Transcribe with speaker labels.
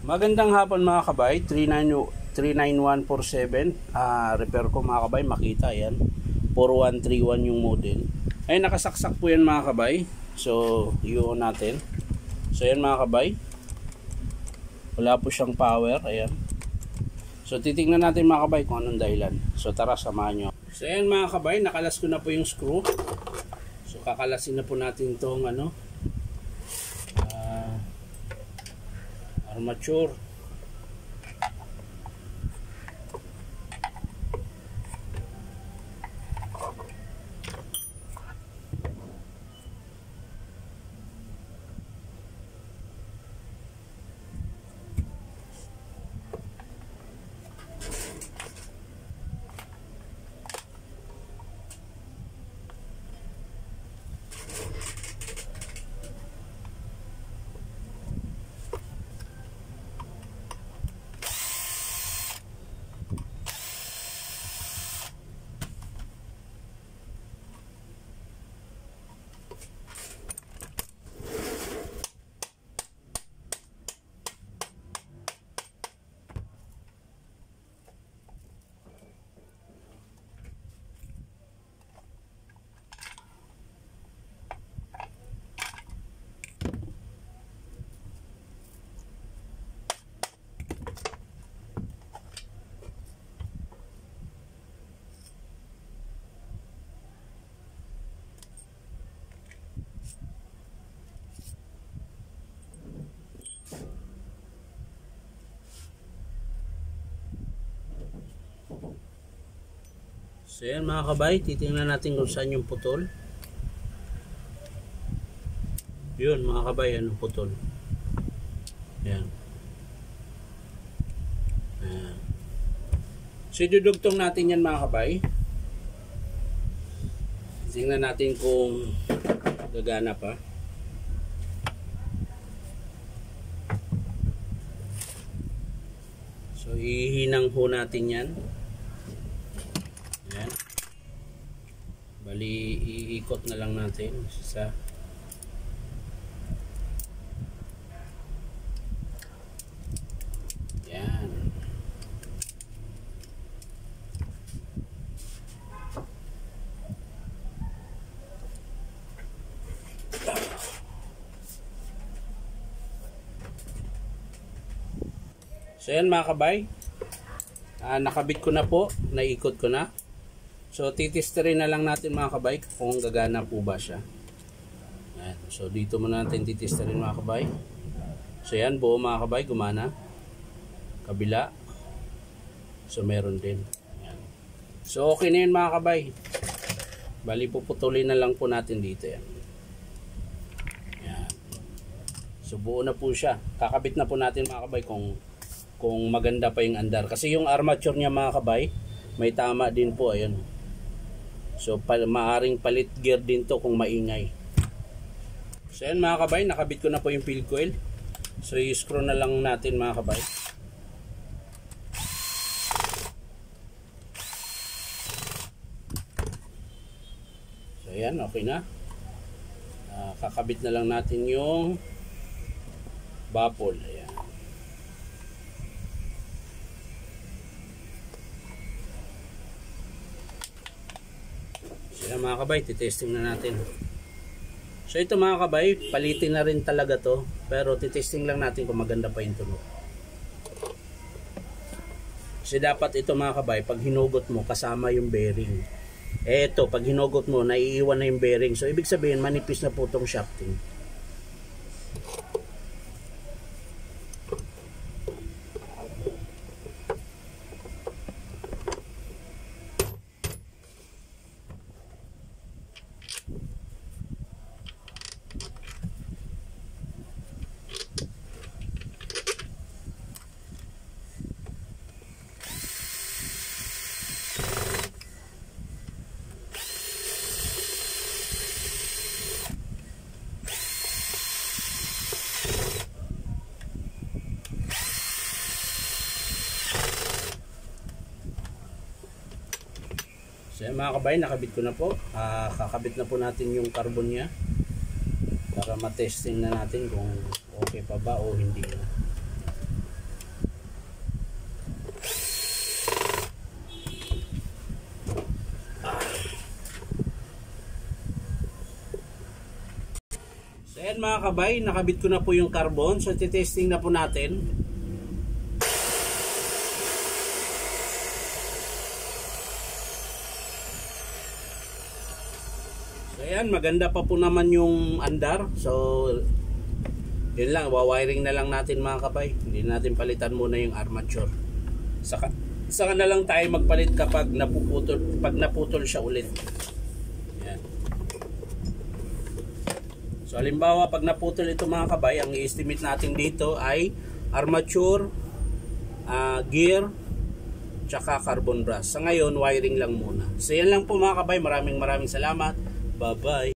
Speaker 1: Magandang hapon mga kabay, 39147. Repair ko mga kabay, makita yan. 4131 yung model. Ay nakasaksak po yan mga kabay. So, i-on natin. So, yan mga kabay. Wala po siyang power, ayan. So, titingnan natin mga kabay kung anong dahilan. So, tara, samahan nyo. So, yan mga kabay, nakalas ko na po yung screw. So, kakalasin na po natin itong armature. So yan mga kabay, titingnan natin kung saan yung putol. Yun mga kabay, anong putol. Yan. Yan. So idudugtong natin yan mga kabay. Tingnan natin kung gagana pa. So ihinang ho natin yan. Ayan. Bali, iikot na lang natin sa yan. So yan mga kabay, nakabit ko na po, naikot ko na. So, titisterin na lang natin mga kabay kung gagana po ba siya. Ayan. So, dito muna natin titisterin mga kabay. So, yan, buo mga kabay, gumana. Kabila. So, meron din. Ayan. So, okay na yun mga kabay. Bali, puputulin na lang po natin dito yan. Ayan. So, buo na po siya. Kakabit na po natin mga kabay kung maganda pa yung andar. Kasi yung armature niya mga kabay, may tama din po. Ayan. So, maaring palit gear din to kung maingay. So, yan mga kabay, nakabit ko na po yung field coil. So, i-screw na lang natin mga kabay. So, yan, okay na. Kakabit na lang natin yung baffle. Ayan. Yan mga kabay, titesting na natin. So ito mga kabay, palitin na rin talaga to, pero titesting lang natin kung maganda pa yung tunog. Kasi dapat ito mga kabay, pag hinugot mo kasama yung bearing. Eto, pag hinugot mo, naiiwan na yung bearing. So ibig sabihin, manipis na po itong shafting. So yan mga kabay, nakabit ko na po. Kakabit na po natin yung carbon nya para matesting na natin kung okay pa ba o hindi na. yan mga kabay, nakabit ko na po yung carbon. So titesting na po natin. So ayan, maganda pa po naman yung andar. So yun lang, wawiring na lang natin mga kabay. Hindi natin palitan muna yung armature. Saka na lang tayo magpalit kapag naputol siya ulit. Ayan. So halimbawa pag naputol ito mga kabay, ang i-estimate natin dito ay armature, gear, tsaka carbon brass. Sa ngayon, wiring lang muna. So yan lang po mga kabay. Maraming salamat. Bye bye.